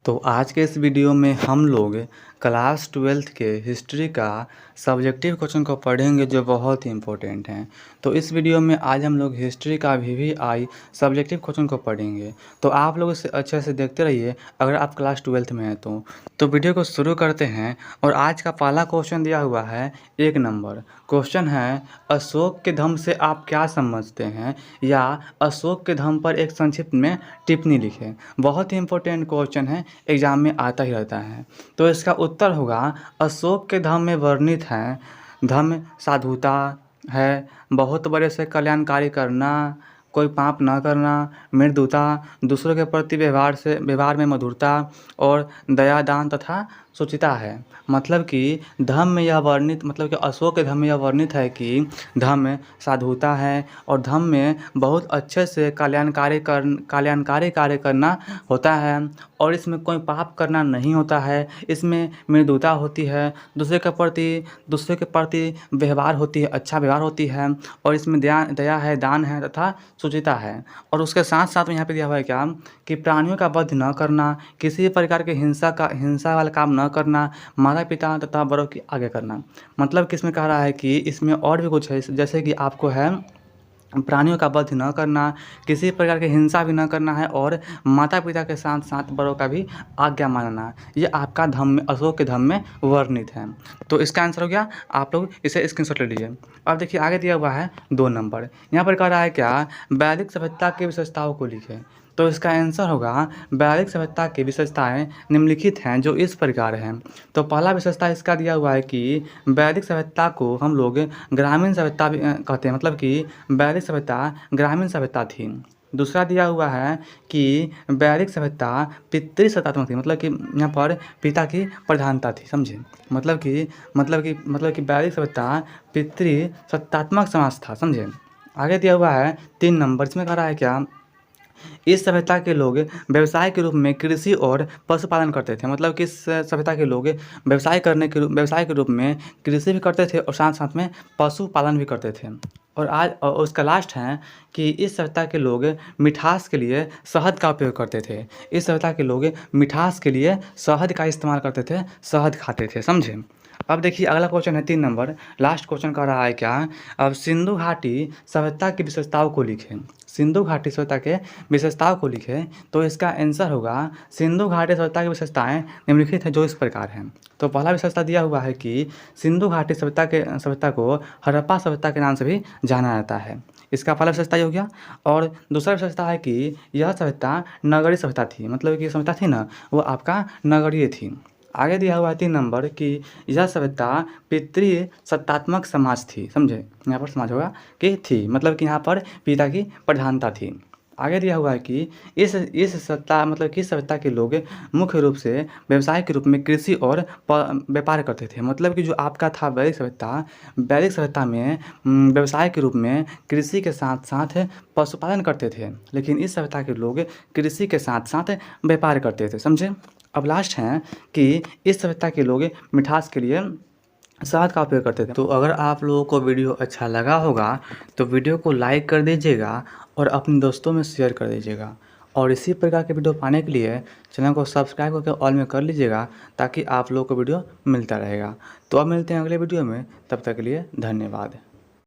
तो आज के इस वीडियो में हम लोग क्लास 12th के हिस्ट्री का सब्जेक्टिव क्वेश्चन को पढ़ेंगे जो बहुत ही इम्पोर्टेंट हैं। तो इस वीडियो में आज हम लोग हिस्ट्री का VVI सब्जेक्टिव क्वेश्चन को पढ़ेंगे। तो आप लोग इसे अच्छे से देखते रहिए अगर आप क्लास 12th में हैं तो वीडियो को शुरू करते हैं। और आज का पहला क्वेश्चन दिया हुआ है 1 नंबर। क्वेश्चन है अशोक के धम्म से आप क्या समझते हैं, या अशोक के धम्म पर एक संक्षिप्त में टिप्पणी लिखें। बहुत ही इंपॉर्टेंट क्वेश्चन है, एग्जाम में आता ही रहता है। तो इसका उत्तर होगा अशोक के धम्म में वर्णित है धम्म साधुता है, बहुत बड़े से कल्याणकारी करना, कोई पाप न करना, मृदुता, दूसरों के प्रति व्यवहार में मधुरता और दया दान तथा सुचिता है। मतलब कि धम्म में यह वर्णित मतलब कि अशोक के धम्म में यह वर्णित है कि धम्म साधुता है और धम्म में बहुत अच्छे से कल्याणकारी कार्य करना होता है और इसमें कोई पाप करना नहीं होता है। इसमें मृदुता होती है, दूसरे के प्रति व्यवहार होती है, अच्छा व्यवहार होती है और इसमें दया है, दान है तथा सुचिता है। और उसके साथ साथ में यहाँ पे दिया हुआ है क्या कि प्राणियों का वध न करना, किसी प्रकार के हिंसा वाला काम न करना, माता पिता तथा बड़ों की आगे करना। मतलब कि इसमें कह रहा है कि इसमें और भी कुछ है, जैसे कि आपको है प्राणियों का वध न करना, किसी प्रकार की हिंसा भी न करना है और माता पिता के साथ साथ बड़ों का भी आज्ञा मानना। ये आपका धम्म में अशोक के धम्म में वर्णित है। तो इसका आंसर हो गया, आप लोग इसे स्क्रीनशॉट ले लीजिए। अब देखिए आगे दिया हुआ है 2 नंबर। यहाँ पर कह रहा है क्या वैदिक सभ्यता की विशेषताओं को लिखें। तो इसका आंसर होगा वैदिक सभ्यता की विशेषताएं निम्नलिखित हैं जो इस प्रकार हैं। तो पहला विशेषता इसका दिया हुआ है कि वैदिक सभ्यता को हम लोग ग्रामीण सभ्यता भी कहते हैं, मतलब कि वैदिक सभ्यता ग्रामीण सभ्यता थी। दूसरा दिया हुआ है कि वैदिक सभ्यता पितृ सत्तात्मक थी, मतलब कि यहाँ पर पिता की प्रधानता थी। समझे, मतलब कि वैदिक सभ्यता पितृ सत्तात्मक समाज था। समझे। आगे दिया हुआ है 3 नंबर। इसमें कह रहा है क्या इस सभ्यता के लोग व्यवसाय के रूप में कृषि और पशुपालन करते थे। मतलब कि इस सभ्यता के लोग व्यवसाय के रूप में कृषि भी करते थे और साथ साथ में पशुपालन भी करते थे। और उसका लास्ट है कि इस सभ्यता के लोग मिठास के लिए शहद का उपयोग करते थे। इस सभ्यता के लोग मिठास के लिए शहद का इस्तेमाल करते थे, शहद खाते थे। समझे। अब देखिए अगला क्वेश्चन है 3 नंबर। लास्ट क्वेश्चन कर रहा है क्या अब सिंधु घाटी सभ्यता की विशेषताओं को लिखें। सिंधु घाटी सभ्यता के विशेषताओं को लिखें। तो इसका आंसर होगा सिंधु घाटी सभ्यता की विशेषताएं निम्नलिखित हैं जो इस प्रकार हैं। तो पहला विशेषता दिया हुआ है कि सिंधु घाटी सभ्यता को हड़प्पा सभ्यता के नाम से भी जाना जाता है। इसका पहला विशेषता ये हो गया। और दूसरा विशेषता है कि यह सभ्यता नगरीय सभ्यता थी, मतलब कि सभ्यता थी ना वो आपका नगरीय थी। आगे दिया हुआ है 3 नंबर कि यह सभ्यता पितृ सत्तात्मक समाज थी। समझे, यहाँ पर समाज होगा कि थी, मतलब कि यहाँ पर पिता की प्रधानता थी। आगे दिया हुआ है कि इस सभ्यता के लोग मुख्य रूप से व्यवसाय के रूप में कृषि और व्यापार करते थे। मतलब कि जो आपका था वैदिक सभ्यता में व्यवसाय के रूप में कृषि के साथ साथ पशुपालन करते थे, लेकिन इस सभ्यता के लोग कृषि के साथ साथ व्यापार करते थे। समझे। अब लास्ट हैं कि इस सभ्यता के लोग मिठास के लिए शहद का उपयोग करते थे। तो अगर आप लोगों को वीडियो अच्छा लगा होगा तो वीडियो को लाइक कर दीजिएगा और अपने दोस्तों में शेयर कर दीजिएगा। और इसी प्रकार के वीडियो पाने के लिए चैनल को सब्सक्राइब करके ऑल में कर लीजिएगा ताकि आप लोगों को वीडियो मिलता रहेगा। तो अब मिलते हैं अगले वीडियो में, तब तक के लिए धन्यवाद।